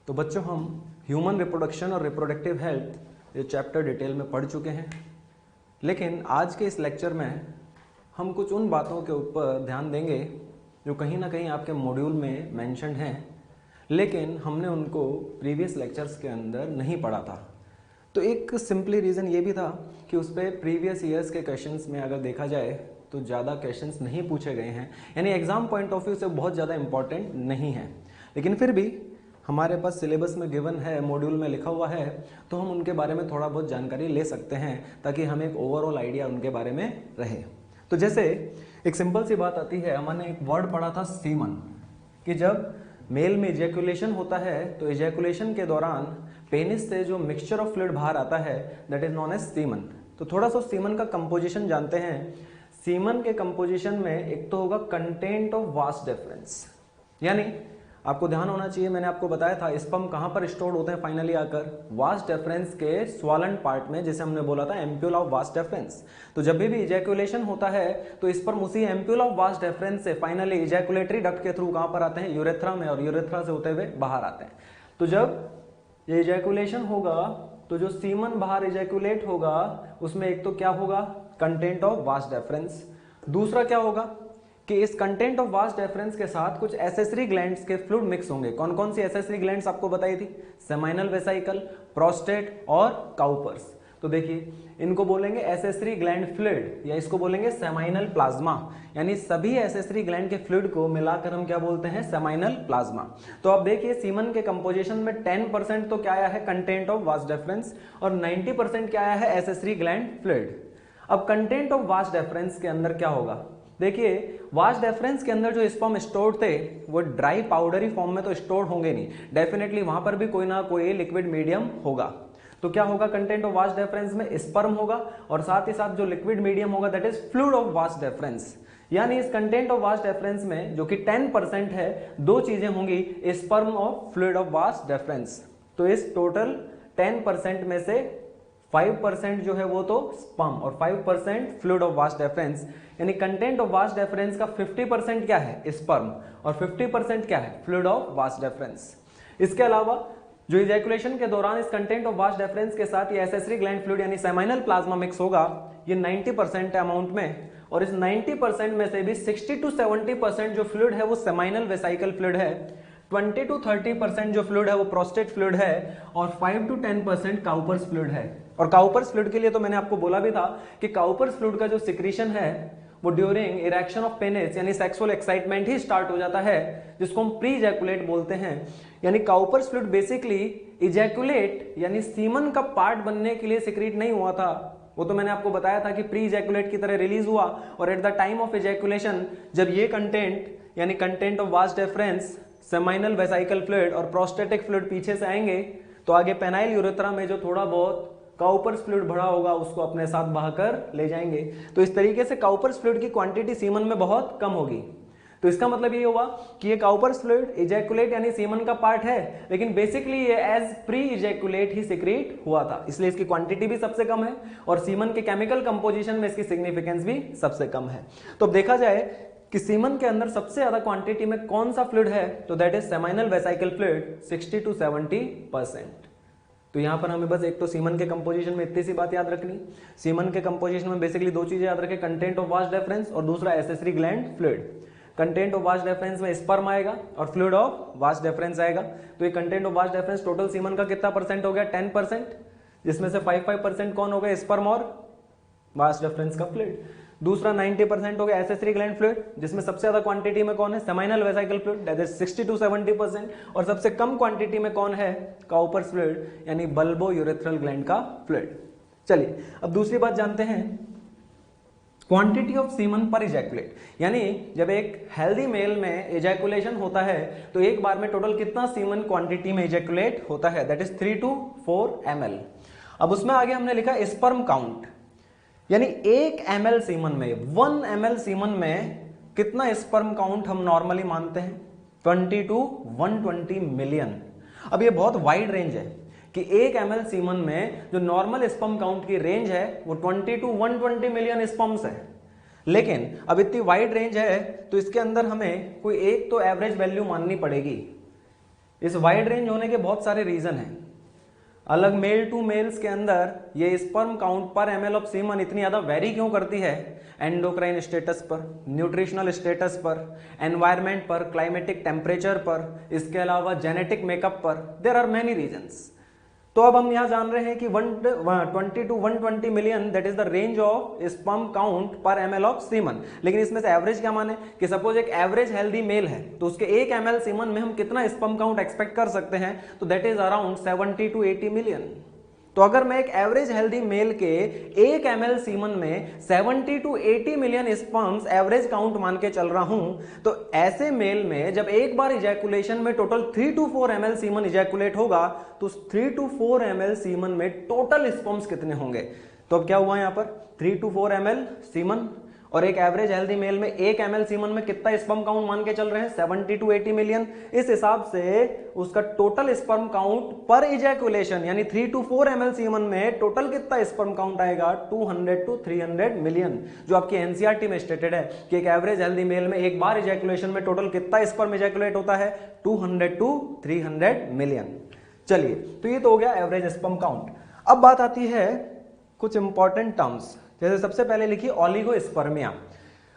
तो बच्चों हम ह्यूमन रिप्रोडक्शन और रिप्रोडक्टिव हेल्थ ये चैप्टर डिटेल में पढ़ चुके हैं, लेकिन आज के इस लेक्चर में हम कुछ उन बातों के ऊपर ध्यान देंगे जो कहीं ना कहीं आपके मॉड्यूल में मेंशन्ड हैं, लेकिन हमने उनको प्रीवियस लेक्चर्स के अंदर नहीं पढ़ा था। तो एक सिंपली रीज़न ये भी था कि उस पर प्रीवियस ईयर्स के क्वेश्चंस में अगर देखा जाए तो ज़्यादा क्वेश्चंस नहीं पूछे गए हैं, यानी एग्ज़ाम पॉइंट ऑफ व्यू से बहुत ज़्यादा इंपॉर्टेंट नहीं है, लेकिन फिर भी हमारे पास सिलेबस में गिवन है, मॉड्यूल में लिखा हुआ है, तो हम उनके बारे में थोड़ा बहुत जानकारी ले सकते हैं ताकि हमें एक ओवरऑल आइडिया उनके बारे में रहे। तो जैसे एक सिंपल सी बात आती है, हमने एक वर्ड पढ़ा था सीमन, कि जब मेल में इजैकुलेशन होता है तो इजैकुलेशन के दौरान पेनिस से जो मिक्सचर ऑफ फ्लूइड बाहर आता है that is known as semen. तो थोड़ा सा सीमन का कंपोजिशन जानते हैं। सीमन के कंपोजिशन में एक तो होगा कंटेंट ऑफ वास डिफरेंस, यानी आपको ध्यान होना चाहिए, मैंने आपको बताया था स्पर्म कहाँ पर स्टोर होते हैं फाइनली आकर वास डिफरेंस के स्वालन पार्ट में, जैसे हमने बोला था एम्प्यूल ऑफ वास डिफरेंस। तो जब भी इजैकुलेशन होता है तो स्पर्म उसी एम्प्यूल ऑफ वास डिफरेंस से फाइनली इजैकुलेटरी डक्ट के थ्रू कहाँ पर आते हैं, यूरेथ्रा में, और यूरेथ्रा से होते हुए बाहर आते हैं। तो जब ये इजैकुलेशन होगा तो जो सीमन बाहर इजैकुलेट होगा उसमें एक तो क्या होगा, कंटेंट ऑफ वास डिफरेंस। दूसरा क्या होगा कि इस कंटेंट ऑफ वास डिफरेंस के साथ कुछ एसेसरी ग्लैंड्स के फ्लूइड मिक्स होंगे। कौन कौन सी एसेसरी ग्लैंड्स आपको बताई थी, सेमाइनल वेसाइकल, प्रोस्टेट और काउपर्स। तो देखिए इनको बोलेंगे एसेसरी ग्लैंड फ्लूइड या इसको बोलेंगे सेमाइनल प्लाज्मा, यानी सभी एसेसरी ग्लैंड के फ्लूइड को मिलाकर हम क्या बोलते हैं, सेमाइनल प्लाज्मा। तो अब देखिए सीमन के कंपोजिशन में 10% तो क्या आया है, कंटेंट ऑफ वास डिफरेंस, और 90% क्या आया है, एसेसरी ग्लैंड फ्लूइड। अब कंटेंट ऑफ वास डिफरेंस के अंदर क्या होगा, देखिए वास डिफरेंस के अंदर जो स्पर्म स्टोर्ड थे वो ड्राई पाउडरी फॉर्म में तो स्टोर्ड होंगे नहीं, डेफिनेटली वहां पर भी कोई ना कोई लिक्विड मीडियम होगा। तो क्या होगा, कंटेंट ऑफ वास डिफरेंस में स्पर्म होगा और साथ ही साथ जो लिक्विड मीडियम होगा that is fluid of vas deferens. यानी इस कंटेंट ऑफ वास डिफरेंस में जो कि 10% है, दो चीजें होंगी, sperm of fluid of vas deferens. तो इस टोटल 10% में से 5% जो है वो तो स्पर्म और 5% फ्लूइड ऑफ वास डिफरेंस, यानी कंटेंट ऑफ वास डिफरेंस का 50% क्या है, स्पर्म, और 50% क्या है, फ्लूइड ऑफ वास डिफरेंस। इसके अलावा जो इजैकुलेशन के दौरान इस कंटेंट ऑफ वास डिफरेंस के साथ ये एसेसरी ग्लैंड फ्लूइड यानी सेमाइनल प्लाज्मा मिक्स होगा, ये 90% अमाउंट में, और इस 90% में से भी 60 to 70% जो फ्लूइड है वो सेमाइनल वेसाइकल फ्लूइड है, 20 to 30% जो फ्लूइड है वो प्रोस्टेट फ्लूइड है, और 5 to 10% काउपर्स फ्लूइड है। और काउपर्स फ्लूइड के लिए तो मैंने आपको बोला भी था कि काउपर्स फ्लूइड का जो सिक्रीशन है वो ड्यूरिंग इरेक्शन ऑफ पेनिस यानी सेक्सुअल एक्साइटमेंट ही स्टार्ट हो जाता है, जिसको हम प्री इजैकुलेट बोलते हैं। यानी काउपर्स फ्लूइड बेसिकली इजैकुलेट यानी सीमन का पार्ट बनने के लिए सिक्रीट नहीं हुआ था, वो तो मैंने आपको बताया था कि प्री इजैकुलेट की तरह रिलीज हुआ, और at the time of ejaculation जब ये कंटेंट यानी content of vas deferens, seminal vesicle fluid और प्रोस्टेटिक फ्लूइड पीछे से आएंगे तो आगे पेनाइल यूरेथ्रा में जो थोड़ा बहुत काउपर्स फ्लूइड भरा होगा उसको अपने साथ बहाकर ले जाएंगे। तो इस तरीके से काउपर्स फ्लूइड की क्वांटिटी सीमन में बहुत कम होगी। तो इसका मतलब ये हुआ कि ये काउपर्स फ्लूइड इजैकुलेट यानी सीमन का पार्ट है, लेकिन बेसिकली ये एज प्री इजैकुलेट ही सिक्रीट हुआ था, इसलिए इसकी क्वांटिटी भी सबसे कम है और सीमन के केमिकल कंपोजिशन में इसकी सिग्निफिकेंस भी सबसे कम है। तो अब देखा जाए कि सीमन के अंदर सबसे ज्यादा क्वांटिटी में कौन सा फ्लूइड है, तो that is seminal vesicle fluid 60 to 70%। तो यहां पर हमें बस एक तो सीमन के कंपोजिशन में इतनी सी बात याद रखनी, सीमन के कंपोजिशन में बेसिकली दो चीजें याद रखें, कंटेंट ऑफ वास डिफरेंस और दूसरा accessory gland fluid. Content of vas deferens में स्पर्म आएगा और फ्लूइड ऑफ वास डिफरेंस आएगा। तो ये content of vas deferens total semen का कितना परसेंट हो गया, 10%, जिसमें से 5% कौन हो गया, स्पर्म और वास डिफरेंस का फ्लूइड। दूसरा 90% हो गया एसेसरी ग्लैंड फ्लूइड, जिसमें सबसे ज्यादा क्वांटिटी में कौन है, seminal vesicle fluid that is 60 to 70%, और सबसे कम क्वांटिटी में कौन है, काउपर्स फ्लूइड यानी बल्बो यूरेथ्रल ग्लैंड का फ्लूइड। चलिए अब दूसरी बात जानते हैं, क्वांटिटी ऑफ सीमन पर इजैकुलेट, यानी जब एक हेल्दी मेल में इजैकुलेशन होता है तो एक बार में टोटल कितना सीमन क्वांटिटी में इजैकुलेट होता है, दैट इज 3 to 4 ml। अब उसमें आगे हमने लिखा स्पर्म काउंट, यानी 1 ml सीमन में, 1 ml सीमन में कितना स्पर्म काउंट हम नॉर्मली मानते हैं, 20 to 120 मिलियन। अब ये बहुत वाइड रेंज है कि 1 ml सीमन में जो नॉर्मल स्पर्म काउंट की रेंज है वो 20 to 120 मिलियन स्पर्म्स है, लेकिन अब इतनी वाइड रेंज है तो इसके अंदर हमें कोई एक तो एवरेज वैल्यू माननी पड़ेगी। इस वाइड रेंज होने के बहुत सारे रीजन हैं। अलग मेल टू मेल्स के अंदर ये स्पर्म काउंट पर ml ऑफ सीमन इतनी ज़्यादा वेरी क्यों करती है? एंडोक्राइन स्टेटस पर, न्यूट्रिशनल स्टेटस पर, एनवायरनमेंट पर, क्लाइमेटिक टेम्परेचर पर, इसके अलावा जेनेटिक मेकअप पर, देयर आर मेनी रीजन्स। तो अब हम यहाँ जान रहे हैं कि 120 to 120 million that is the range of sperm count पर ml ऑफ सीमन। लेकिन इसमें से एवरेज क्या माने कि सपोज एक एवरेज हेल्दी मेल है तो उसके 1 ml सीमन में हम कितना स्पर्म काउंट एक्सपेक्ट कर सकते हैं? तो that is around 70 to 80 million. तो अगर मैं एक एवरेज हेल्दी मेल के 1 ml सीमन में 70 to 80 million sperms average count मान के चल रहा हूं, तो ऐसे मेल में जब एक बार इजैकुलेशन में total 3 to 4 ml semen ejaculate होगा तो 3 to 4 ml सीमन में टोटल स्पर्म्स कितने होंगे? तो अब क्या हुआ यहां पर 3 to 4 ml सीमन और एक एवरेज हेल्दी मेल में 1 ml सीमन में कितना स्पर्म काउंट मान के चल रहे हैं? 70 to 80 मिलियन। इस हिसाब से उसका टोटल स्पर्म काउंट पर इजैकुलेशन यानी 3 to 4 ml सीमन में टोटल कितना स्पर्म काउंट आएगा? 200 to 300 मिलियन। जो आपकी एनसीईआरटी में स्टेटेड है कि एक एवरेज हेल्दी मेल में एक बार इजैकुलेशन में टोटल कितना स्पर्म इजैकुलेट होता है? 200 to 300 मिलियन। चलिए, तो ये तो हो गया एवरेज स्पर्म काउंट। अब बात आती है कुछ इंपॉर्टेंट टर्म्स, जैसे सबसे पहले लिखिए ओलिगोस्पर्मिया।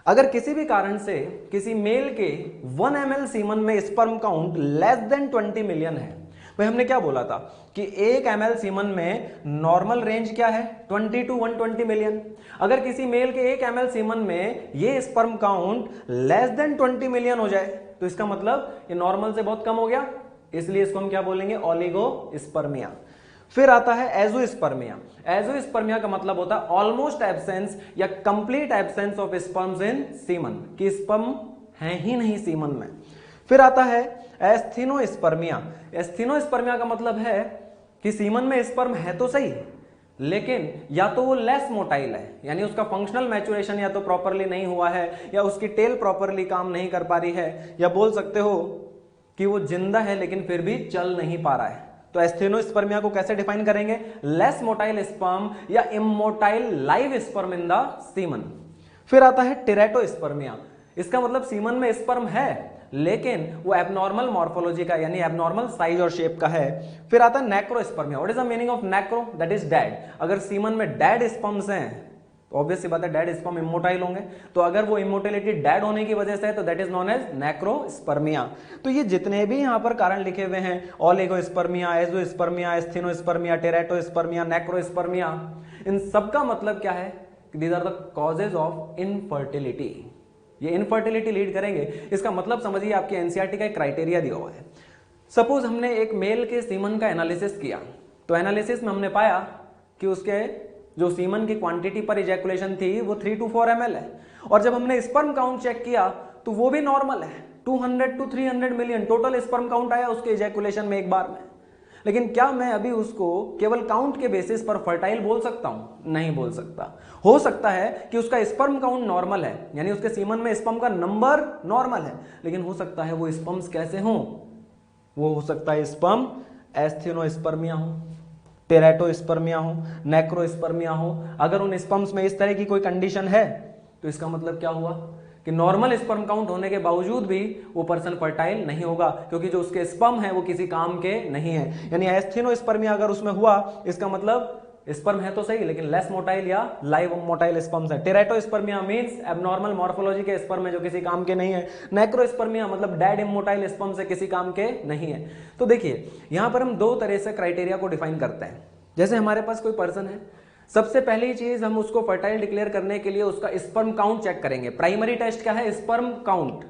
अगर किसी भी कारण से किसी मेल के 1 ml सीमन में sperm count less than 20 million है, भाई हमने क्या बोला था कि 1 ml सीमन में नॉर्मल रेंज क्या है? 20 to 120 मिलियन। अगर किसी मेल के 1 ml सीमन में ये sperm count less than 20 million हो जाए तो इसका मतलब ये नॉर्मल से बहुत कम हो गया, इसलिए इसको हम क्या बोलेंगे? ओलिगोस्पर्मिया। फिर आता है एजोस्पर्मिया। एजोस्पर्मिया का मतलब होता है ऑलमोस्ट एब्सेंस या complete absence of sperms in semen, कि स्पर्म है ही नहीं सीमन में। फिर आता है एस्थेनोस्पर्मिया। एस्थेनोस्पर्मिया का मतलब है कि सीमन में स्पर्म है तो सही, लेकिन या तो वो लेस मोटाइल है, यानी उसका फंक्शनल मैचुरेशन या तो प्रॉपरली नहीं हुआ है, या उसकी टेल प्रॉपरली काम नहीं कर पा रही है, या बोल सकते हो कि वो जिंदा है लेकिन फिर भी चल नहीं पा रहा है। तो एस्थेनोस्पर्मिया को कैसे डिफाइन करेंगे? लेस मोटाइल स्पर्म या immotile live sperm in the semen. फिर आता है टेरेटोस्पर्मिया। इसका मतलब सीमन में स्पर्म है लेकिन वो एबनॉर्मल मॉर्फोलॉजी का यानी एबनॉर्मल साइज और शेप का है। फिर आता है necrospermia. What is the meaning of necro? That is dead. अगर सीमन में डेड स्पर्म्स हैं तो ऑब्वियस सी बात है डेड स्पर्म इमोटाइल होंगे, तो अगर वो इमोटिलिटी डेड होने की वजह से है तो दैट इज नोन एज नेक्रोस्पर्मिया। तो ये जितने भी यहां पर कारण लिखे हुए हैं, oligospermia, azoospermia, asthenospermia, teratospermia, necrospermia, इन सब का मतलब क्या है? These are the causes of infertility. ये इनफर्टिलिटी लीड करेंगे। इसका मतलब समझिए, आपके एनसीईआरटी का एक क्राइटेरिया दिया हुआ है। सपोज हमने एक मेल के सीमन का एनालिसिस किया, तो एनालिसिस में हमने पाया कि उसके जो सीमन की क्वांटिटी पर इजैकुलेशन थी वो 3 to 4 ml है, और जब हमने स्पर्म काउंट चेक किया तो वो भी नॉर्मल है, 200 to 300 million total sperm count आया उसके इजैकुलेशन में एक बार में। लेकिन क्या मैं अभी उसको केवल काउंट के बेसिस पर फर्टाइल बोल सकता हूं? नहीं बोल सकता। हो सकता है कि उसका स्पर्म काउंट नॉर्मल है, यानी उसके सीमन में स्पर्म का नंबर नॉर्मल है, लेकिन हो सकता है वो स्पर्म्स कैसे हों? वो हो सकता है स्पर्म एस्थेनोस्पर्मिया हो, टेरेटोस्पर्मिया हो, नेक्रोस्पर्मिया हो। अगर उन स्पर्म्स में इस तरह की कोई कंडीशन है तो इसका मतलब क्या हुआ कि नॉर्मल स्पर्म काउंट होने के बावजूद भी वो पर्सन फर्टाइल नहीं होगा, क्योंकि जो उसके स्पर्म है वो किसी काम के नहीं है। यानी एस्थेनोस्पर्मिया अगर उसमें हुआ, इसका मतलब स्पर्म है तो सही लेकिन लेस मोटाइल या लाइव मोटाइल स्पर्म्स है। टेरेटोस्पर्मिया मींस एबनॉर्मल मॉर्फोलॉजी के स्पर्म है जो किसी काम के नहीं है। नेक्रोस्पर्मिया मतलब डेड इमोटाइल स्पर्म्स है, किसी काम के नहीं है। तो देखिए, यहां पर हम दो तरह से क्राइटेरिया को डिफाइन करते हैं। जैसे हमारे पास कोई पर्सन है, सबसे पहली चीज हम उसको फर्टाइल डिक्लेयर करने के लिए उसका स्पर्म काउंट चेक करेंगे। प्राइमरी टेस्ट क्या है? Sperm count.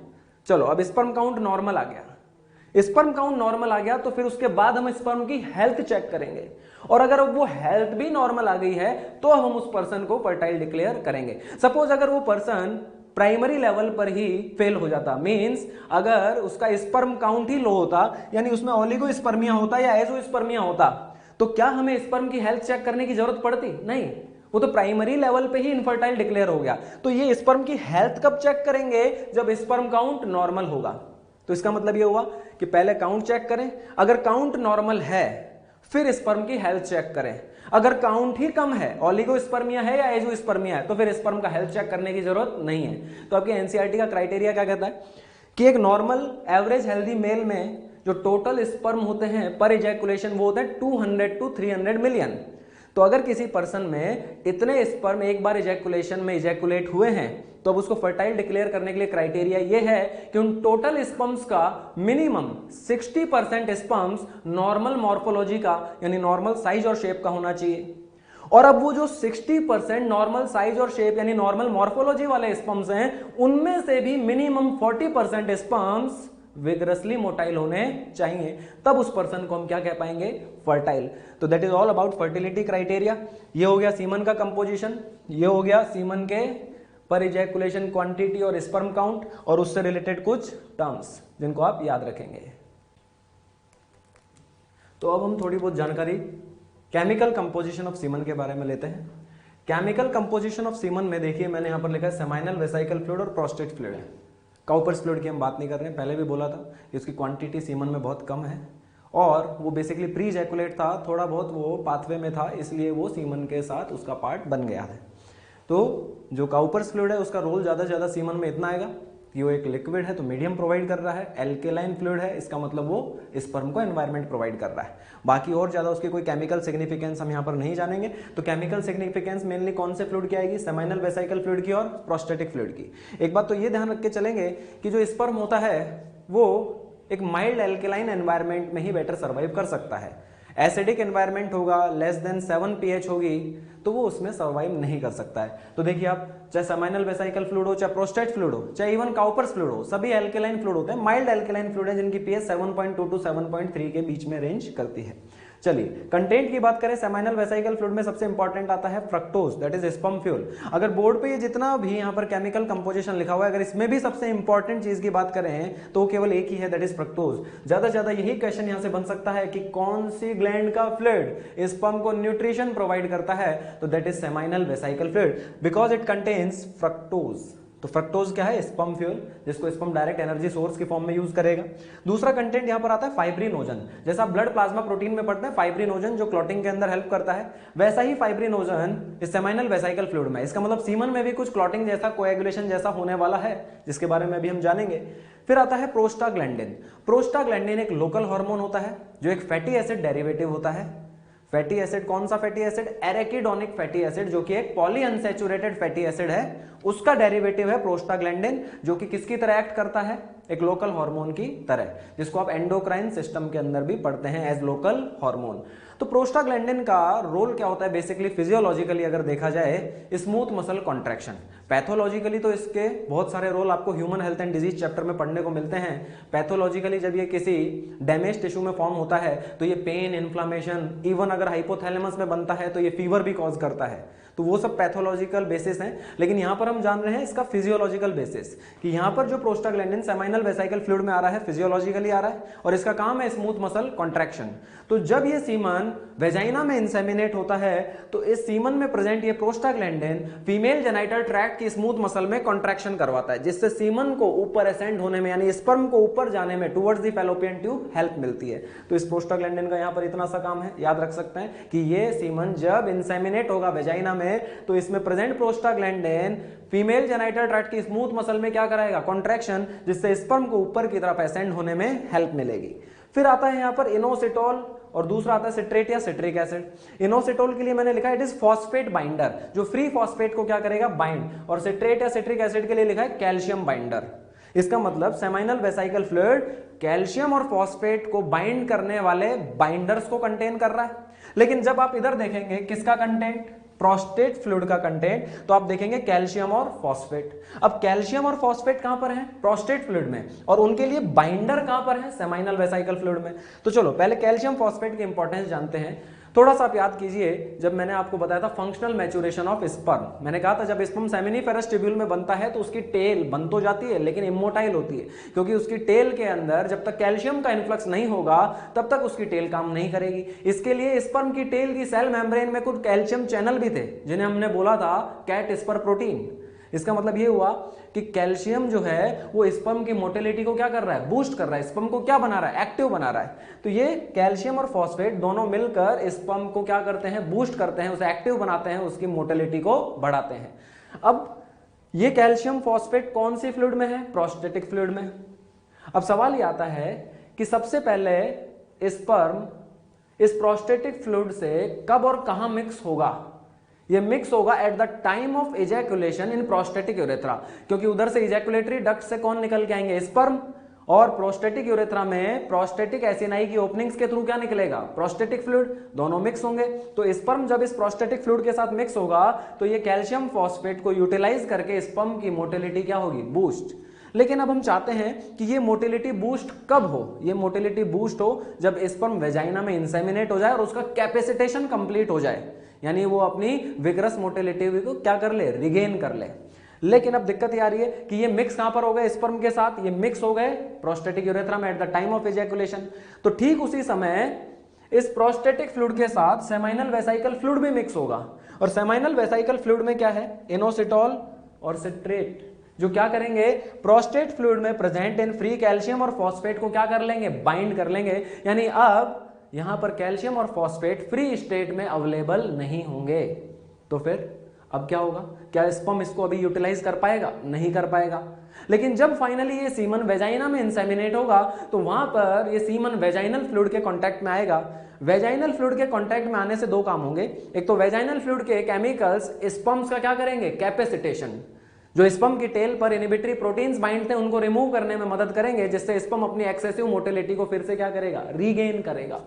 चलो, अब स्पर्म काउंट नॉर्मल आ गया, स्पर्म काउंट नॉर्मल आ गया तो फिर उसके बाद हम स्पर्म की हेल्थ चेक करेंगे, और अगर वो हेल्थ भी नॉर्मल आ गई है तो हम उस पर्सन को फर्टाइल डिक्लेयर करेंगे। सपोज अगर वो पर्सन प्राइमरी लेवल पर ही फेल हो जाता, मींस अगर उसका स्पर्म काउंट ही लो होता, यानी उसमें ओलिगोस्पर्मिया होता या एजोस्पर्मिया होता, तो क्या हमें स्पर्म की हेल्थ चेक करने की जरूरत पड़ती? नहीं, वो तो प्राइमरी लेवल पे ही इनफर्टाइल डिक्लेयर हो गया। तो ये स्पर्म की हेल्थ कब चेक करेंगे? जब स्पर्म काउंट नॉर्मल होगा। तो इसका मतलब ये हुआ कि पहले काउंट चेक करें, अगर काउंट नॉर्मल है फिर स्पर्म की हेल्थ चेक करें। अगर काउंट ही कम है, ओलिगोस्पर्मिया है या एजोस्पर्मिया है, तो फिर स्पर्म का हेल्थ चेक करने की जरूरत नहीं है। तो आपके एनसीईआरटी का क्राइटेरिया क्या कहता है कि एक नॉर्मल एवरेज हेल्दी मेल में जो टोटल स्पर्म होते हैं पर इजैकुलेशन वो होता है 200 to 300 मिलियन। तो अगर किसी पर्सन में इतने स्पर्म एक बार इजैकुलेशन में इजैकुलेट हुए हैं तो अब उसको फर्टाइल डिक्लेयर करने के लिए क्राइटेरिया ये है कि उन टोटल स्पर्म्स का मिनिमम 60% स्पर्म्स नॉर्मल मॉर्फोलॉजी का यानी नॉर्मल साइज और शेप का होना चाहिए। और अब वो जो 60% नॉर्मल साइज और शेप यानी नॉर्मल मॉर्फोलॉजी वाले स्पर्म्स हैं उनमें से भी मिनिमम 40% स्पर्म्स विगरसली मोटाइल होने चाहिए, तब उस पर्सन को हम क्या कह पाएंगे, फर्टाइल। तो that is all about fertility criteria. ये हो गया सीमन का कंपोजिशन, ये हो गया सीमन के पर इजैकुलेशन क्वांटिटी और स्पर्म काउंट और उससे रिलेटेड कुछ टर्म्स जिनको आप याद रखेंगे। तो अब हम थोड़ी बहुत जानकारी केमिकल कंपोजिशन ऑफ सीमन के बारे में लेते हैं। केमिकल कंपोजिशन ऑफ सीमन में देखिए मैंने यहां पर लिखा है सेमाइनल वेसाइकल फ्लूइड और प्रोस्टेट फ्लूइड। काउपर्स फ्लूइड की हम बात नहीं कर रहे हैं, पहले भी बोला था कि उसकी क्वांटिटी सीमन में बहुत कम है और वो बेसिकली प्री इजैकुलेट था, थोड़ा बहुत वो पाथवे में था, इसलिए वो सीमन के साथ उसका पार्ट बन गया है। तो जो काउपर्स फ्लूइड है उसका रोल ज़्यादा से ज़्यादा सीमन में इतना आएगा कि वो एक लिक्विड है तो मीडियम प्रोवाइड कर रहा है, एल्केलाइन फ्लूइड है इसका मतलब वो स्पर्म को एनवायरनमेंट प्रोवाइड कर रहा है। बाकी और ज़्यादा उसकी कोई केमिकल सिग्निफिकेंस हम यहाँ पर नहीं जानेंगे। तो केमिकल सिग्निफिकेंस मेनली कौन से फ्लूइड की आएगी, सेमाइनल वेसाइकल फ्लूइड की और प्रोस्टेटिक फ्लूइड की। एक बात तो ये ध्यान रख के चलेंगे कि जो स्पर्म होता है वो एक माइल्ड एल्केलाइन एनवायरनमेंट में ही बेटर सर्वाइव कर सकता है। एसिडिक एनवायरनमेंट होगा, लेस देन 7 pH होगी तो वो उसमें सर्वाइव नहीं कर सकता है। तो देखिए आप चाहे सेमाइनल वेसाइकल फ्लूइड हो, चाहे प्रोस्टेट फ्लूइड हो, चाहे इवन काउपर्स फ्लूइड हो, सभी एल्केलाइन फ्लूइड होते हैं, माइल्ड एल्केलाइन फ्लूइड है जिनकी pH 7.2 to 7.3 के बीच में रेंज करती है। चलिए कंटेंट की बात करें, सेमाइनल वेसाइकल फ्लूइड में सबसे इंपॉर्टेंट आता है fructose, that is sperm fuel. अगर बोर्ड पे ये जितना भी यहाँ पर केमिकल कंपोजिशन लिखा हुआ है अगर इसमें भी सबसे इंपॉर्टेंट चीज की बात करें तो केवल एक ही है, दैट इज फ्रक्टोज। ज्यादा से ज्यादा यही क्वेश्चन यहाँ से बन सकता है कि कौन सी ग्लैंड का फ्लूइड स्पर्म को न्यूट्रिशन प्रोवाइड करता है, तो that is seminal vesicle fluid because it contains fructose. तो फ्रक्टोज क्या है, स्पर्म फ्यूल, जिसको स्पर्म डायरेक्ट एनर्जी सोर्स के फॉर्म में यूज करेगा। दूसरा कंटेंट यहां पर आता है फाइब्रिनोजन। जैसा ब्लड प्लाज्मा प्रोटीन में पढ़ते हैं फाइब्रिनोजन जो क्लॉटिंग के अंदर हेल्प करता है, वैसा ही फाइब्रिनोजन इस सेमाइनल वेसाइकल फ्लूइड में। इसका मतलब सीमन में भी कुछ क्लॉटिंग जैसा, कोएगुलेशन जैसा होने वाला है, जिसके बारे में भी हम जानेंगे। फिर आता है प्रोस्टाग्लैंडिन। प्रोस्टाग्लैंडिन एक लोकल हार्मोन होता है जो एक फैटी एसिड डेरिवेटिव होता है। फैटी एसिड कौन सा फैटी एसिड, एरेकिडोनिक फैटी एसिड जो कि एक पॉलीअनसैचुरेटेड फैटी एसिड है, उसका डेरिवेटिव है प्रोस्टाग्लैंडिन जो कि किसकी तरह एक्ट करता है, एक लोकल हार्मोन की तरह, जिसको आप एंडोक्राइन सिस्टम के अंदर भी पढ़ते हैं एज लोकल हार्मोन। तो प्रोस्टाग्लैंडिन का रोल क्या होता है बेसिकली फिजियोलॉजिकली अगर देखा जाए, स्मूथ मसल कॉन्ट्रैक्शन। पैथोलॉजिकली तो इसके बहुत सारे रोल आपको human health and disease chapter में पढ़ने को मिलते हैं। पैथोलॉजिकली जब ये किसी डैमेज टिश्यू में फॉर्म होता है तो ये पेन, इन्फ्लामेशन, इवन अगर हाइपोथैलेमस में बनता है तो ये फीवर भी कॉज करता है। तो वो सब पैथोलॉजिकल बेसिस हैं, लेकिन यहां पर हम जान रहे हैं इसका फिजियोलॉजिकल बेसिस कि यहां पर जो प्रोस्टाग्लैंडिन सेमाइनल वेसाइकल फ्लूइड में आ रहा है फिजियोलॉजिकली आ रहा है और इसका काम है स्मूथ मसल कॉन्ट्रैक्शन। तो जब ये सीमन वेजाइना में इंसेमिनेट होता है तो इस सीमन में प्रेजेंट ये प्रोस्टाग्लैंडिन फीमेल जेनाइटल ट्रैक्ट की स्मूथ मसल में कॉन्ट्रैक्शन करवाता है, जिससे सीमन को ऊपर असेंड होने में यानी स्पर्म को ऊपर जाने में towards the fallopian tube help मिलती है। तो इस प्रोस्टाग्लैंडिन का यहां पर इतना सा काम है, याद रख सकते हैं कि ये सीमन जब इंसेमिनेट होगा वेजाइना में तो इसमें present prostaglandin female genital tract की स्मूथ मसल में क्या कराएगा, कॉन्ट्रैक्शन, जिससे स्पर्म को ऊपर की तरफ असेंड होने में हेल्प मिलेगी। फिर आता है यहां पर इनोसिटोल और दूसरा आता है सिट्रेट या सिट्रिक एसिड। इनोसिटोल के लिए मैंने लिखा है इट इज फॉस्फेट बाइंडर, जो फ्री फॉस्फेट को क्या करेगा, बाइंड, और सिट्रेट या सिट्रिक एसिड के लिए लिखा है कैल्शियम बाइंडर। इसका मतलब सेमाइनल वेसाइकल फ्लूइड कैल्शियम और फॉस्फेट को बाइंड करने वाले बाइंडर्स को कंटेन कर रहा है। लेकिन जब आप इधर देखेंगे किसका कंटेंट, प्रोस्टेट फ्लूइड का कंटेंट, तो आप देखेंगे कैल्शियम और फॉस्फेट। अब कैल्शियम और फॉस्फेट कहां पर है, प्रोस्टेट फ्लूइड में, और उनके लिए बाइंडर कहां पर है, सेमाइनल वेसाइकल फ्लूइड में। तो चलो पहले कैल्शियम फॉस्फेट की इंपॉर्टेंस जानते हैं। थोड़ा सा आप याद कीजिए, जब मैंने आपको बताया था फंक्शनल मैच्योरेशन ऑफ स्पर्म, मैंने कहा था जब स्पर्म सेमिनिफेरस ट्यूब्यूल में बनता है तो उसकी टेल बन तो जाती है लेकिन इमोटाइल होती है, क्योंकि उसकी टेल के अंदर जब तक कैल्शियम का इन्फ्लक्स नहीं होगा तब तक उसकी टेल काम नहीं करेगी। इसके लिए स्पर्म की टेल की सेल मेम्ब्रेन में कुछ कैल्शियम चैनल भी थे जिन्हें हमने बोला था कैट स्पर प्रोटीन। इसका मतलब ये हुआ कि कैल्शियम जो है वो स्पर्म की मोटिलिटी को क्या कर रहा है, बूस्ट कर रहा है, स्पर्म को क्या बना रहा है, एक्टिव बना रहा है। तो ये कैल्शियम और फॉस्फेट दोनों मिलकर स्पर्म को क्या करते हैं, बूस्ट करते हैं, उसे एक्टिव बनाते हैं, उसकी मोटिलिटी को बढ़ाते हैं। अब ये कैल्शियम फॉस्फेट कौन सी फ्लूइड में है, प्रोस्टेटिक फ्लूइड में। अब सवाल ये आता है कि सबसे पहले स्पर्म इस प्रोस्टेटिक फ्लूइड से कब और कहां मिक्स होगा। ये मिक्स होगा at the time of ejaculation in prostatic urethra, क्योंकि उधर से इजैकुलेटरी डक्ट से कौन निकल के आएंगे, स्पर्म, और प्रोस्टेटिक यूरेथ्रा में प्रोस्टेटिक एसिनाई की ओपनिंग्स के थ्रू क्या निकलेगा, प्रोस्टेटिक फ्लूइड, दोनों मिक्स होंगे। तो स्पर्म जब इस प्रोस्टेटिक फ्लूइड के साथ मिक्स होगा तो ये कैल्शियम फॉस्फेट को यूटिलाइज करके स्पर्म की मोटिलिटी क्या होगी, बूस्ट। लेकिन अब हम चाहते हैं कि ये मोटिलिटी बूस्ट कब हो, ये मोटिलिटी बूस्ट हो जब स्पर्म वेजाइना में इंसेमिनेट हो जाए और उसका कैपेसिटेशन कंप्लीट हो जाए, यानी वो अपनी विग्रस मोटिलिटी को क्या कर ले, रिगेन कर ले। लेकिन अब दिक्कत ये आ रही है कि ये मिक्स कहां पर हो गए, स्पर्म के साथ ये मिक्स हो गए प्रोस्टेटिक यूरेथ्रा में at the time of ejaculation. तो ठीक उसी समय इस प्रोस्टेटिक फ्लूइड के साथ सेमाइनल वेसाइकल फ्लूइड भी मिक्स होगा, और सेमाइनल वेसाइकल फ्लूइड में क्या है, इनोसिटॉल और सिट्रेट, जो क्या करेंगे, प्रोस्टेट फ्लूइड में प्रेजेंट इन फ्री कैल्शियम और फॉस्फेट को क्या कर लेंगे, बाइंड कर लेंगे। यानी अब यहां पर कैल्शियम और फॉस्फेट फ्री स्टेट में अवेलेबल नहीं होंगे। तो फिर अब क्या होगा, क्या स्पर्म इसको अभी यूटिलाइज कर पाएगा, नहीं कर पाएगा। लेकिन जब फाइनली ये सीमन वेजाइना में इंसेमिनेट होगा तो वहां पर ये सीमन वेजाइनल फ्लूइड के कांटेक्ट में आएगा। वेजाइनल फ्लूइड के कांटेक्ट में आने से दो काम होंगे, एक तो वेजाइनल फ्लूइड के केमिकल्स स्पर्म्स का क्या करेंगे, कैपेसिटेशन, जो स्पर्म की टेल पर इनहिबिटरी प्रोटीन्स बाइंड थे उनको रिमूव करने में मदद करेंगे, जिससे स्पर्म अपनी एक्सेसिव मोटिलिटी को फिर से क्या करेगा, रीगेन करेगा।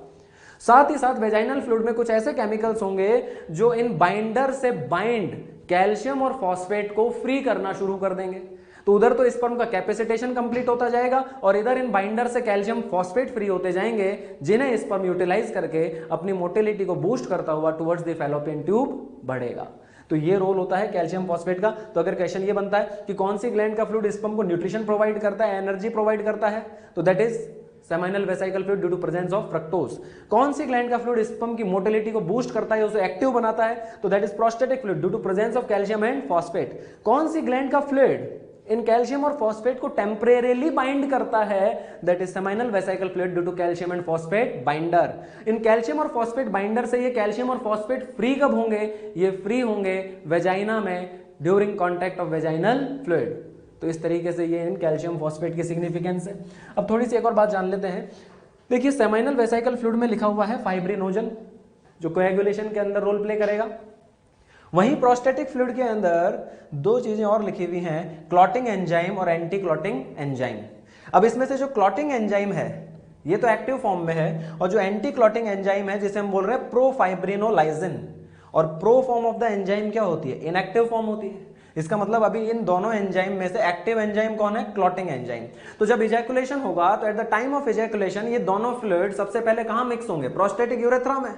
साथ ही साथ वेजाइनल फ्लूइड में कुछ ऐसे केमिकल्स होंगे जो इन बाइंडर से बाइंड कैल्शियम और फॉस्फेट को फ्री करना शुरू कर देंगे। तो उधर तो स्पर्म का कैपेसिटेशन कंप्लीट होता जाएगा और इधर इन बाइंडर से कैल्शियम फॉस्फेट फ्री होते जाएंगे, जिन्हें स्पर्म यूटिलाइज करके अपनी मोटिलिटी को बूस्ट करता हुआ टुवर्ड्स द फैलोपियन ट्यूब बढ़ेगा। तो ये रोल होता है कैल्शियम फॉस्फेट का। तो अगर क्वेश्चन ये बनता है कि कौन सी ग्लैंड का फ्लूइड स्पर्म को न्यूट्रिशन प्रोवाइड करता है, एनर्जी प्रोवाइड करता है, तो that is seminal vesicle fluid due to presence of fructose. कौन सी ग्लैंड का फ्लूइड स्पर्म की मोटिलिटी को बूस्ट करता है, उसे एक्टिव बनाता है, तो that is prostatic fluid due to presence of calcium and phosphate. कौन सी ग्लैंड का फ्लूइड इन कैल्शियम और फॉस्फेट को टेम्परेरीली बाइंड करता है, that is seminal vesicle fluid due to calcium and phosphate binder. इन कैल्शियम और फॉस्फेट बाइंडर से ये कैल्शियम और फॉस्फेट फ्री कब होंगे, ये फ्री होंगे वेजाइना में during contact of vaginal fluid. तो इस तरीके से ये इन कैल्शियम फॉस्फेट की सिग्निफिकेंस है। अब थोड़ी सी एक और बात जान लेते हैं। देखिए सेमाइनल वेसाइकल फ्लूइड में लिखा हुआ है फाइब्रिनोजन, जो कोएगुलेशन के अंदर रोल प्ले करेगा। वहीं प्रोस्टेटिक फ्लूइड के अंदर दो चीजें और लिखी हुई हैं, क्लॉटिंग एंजाइम और एंटी क्लॉटिंग एंजाइम। अब इसमें से जो क्लॉटिंग एंजाइम है ये तो एक्टिव फॉर्म में है, और जो एंटी क्लॉटिंग एंजाइम है जिसे हम बोल रहे हैं प्रोफाइब्रिनोलाइसिन, और pro form of the enzyme क्या होती है, इनएक्टिव फॉर्म होती है। इसका मतलब अभी इन दोनों एंजाइम में से एक्टिव एंजाइम कौन है, क्लॉटिंग एंजाइम। तो जब इजैकुलेशन होगा तो at the time of ejaculation ये दोनों फ्लूइड सबसे पहले कहां मिक्स होंगे, प्रोस्टेटिक यूरेथ्रा में।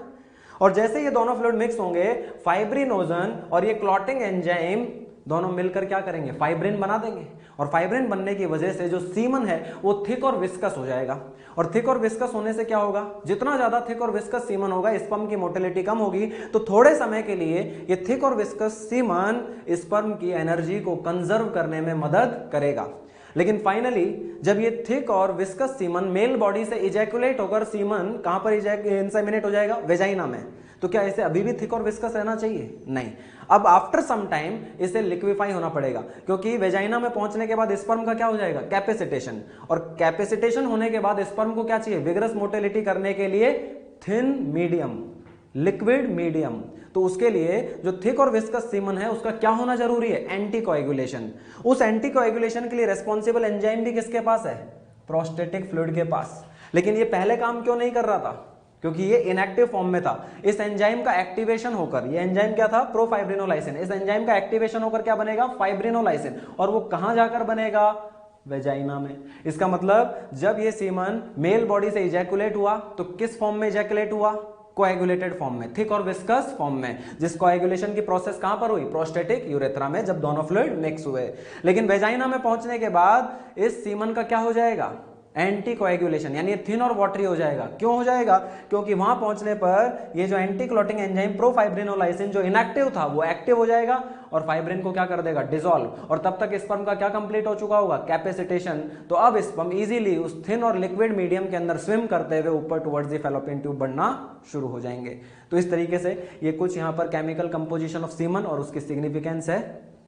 और जैसे ये दोनों फ्लूइड मिक्स होंगे, फाइब्रिनोजन और ये क्लॉटिंग एंजाइम दोनों मिलकर क्या करेंगे, फाइब्रिन बना देंगे। और फाइब्रिन बनने की वजह से जो सीमन है वो थिक और विस्कस हो जाएगा। और थिक और विस्कस होने से क्या होगा, जितना ज्यादा थिक और विस्कस सीमन होगा स्पर्म की मोटिलिटी कम होगी। तो थोड़े समय के लिए ये थिक और विस्कस सीमन स्पर्म की एनर्जी को कंजर्व करने में मदद करेगा। लेकिन फाइनली जब ये थिक और विस्कस सीमन मेल बॉडी से इजैकुलेट होकर सीमन कहां पर इंसेमिनेट हो जाएगा, वेजाइना में, तो क्या इसे अभी भी थिक और विस्कस रहना चाहिए, नहीं। अब आफ्टर सम टाइम इसे लिक्विफाई होना पड़ेगा, क्योंकि वेजाइना में पहुंचने के बाद स्पर्म का क्या हो जाएगा, कैपेसिटेशन। और कैपेसिटेशन होने के बाद स्पर्म को क्या चाहिए, विग्रस मोटिलिटी करने के लिए थिन मीडियम, लिक्विड मीडियम। तो उसके लिए जो थिक और विस्कस सीमन है उसका क्या होना जरूरी है, एंटीकोएगुलेशन। उस एंटीकोएगुलेशन के लिए रेस्पॉन्सिबल एंजाइम भी किसके पास है, प्रोस्टेटिक फ्लूइड के पास। लेकिन ये पहले काम क्यों नहीं कर रहा था, क्योंकि ये इनएक्टिव फॉर्म में था। इस एंजाइम का एक्टिवेशन होकर, ये एंजाइम क्या था, प्रोफाइब्रिनोलाइसिन, इस एंजाइम का एक्टिवेशन होकर क्या बनेगा, फाइब्रिनोलाइसिन। और वो कहां जाकर बनेगा, वेजाइना में। इसका मतलब जब ये सीमन मेल बॉडी से इजैकुलेट हुआ तो किस फॉर्म में इजैकुलेट हुआ, कोएगुलेटेड फॉर्म में, थिक और विस्कस फॉर्म में। जिस कोएगुलेशन की प्रोसेस कहां पर हुई, प्रोस्टेटिक यूरेथ्रा में, जब दोनों फ्लूइड मिक्स हुए। लेकिन वेजाइना में पहुंचने के बाद इस सीमन का क्या हो जाएगा, एंटी कोएगुलेशन, यानी थिन और वाटरी हो जाएगा। क्यों हो जाएगा, क्योंकि वहां पहुंचने पर ये जो एंटी क्लॉटिंग एंजाइम प्रोफाइब्रिनोलाइसिन जो इनएक्टिव था वो एक्टिव हो जाएगा और फाइब्रिन को क्या कर देगा, डिसॉल्व। और तब तक स्पर्म का क्या कंप्लीट हो चुका होगा, कैपेसिटेशन। तो अब स्पर्म इजीली उस थिन और लिक्विड मीडियम के अंदर स्विम करते हुए ऊपर टुवर्ड्स द फैलोपियन ट्यूब बढ़ना शुरू हो जाएंगे। तो इस तरीके से ये कुछ यहाँ पर केमिकल कंपोजिशन ऑफ सीमन और उसकी सिग्निफिकेंस है।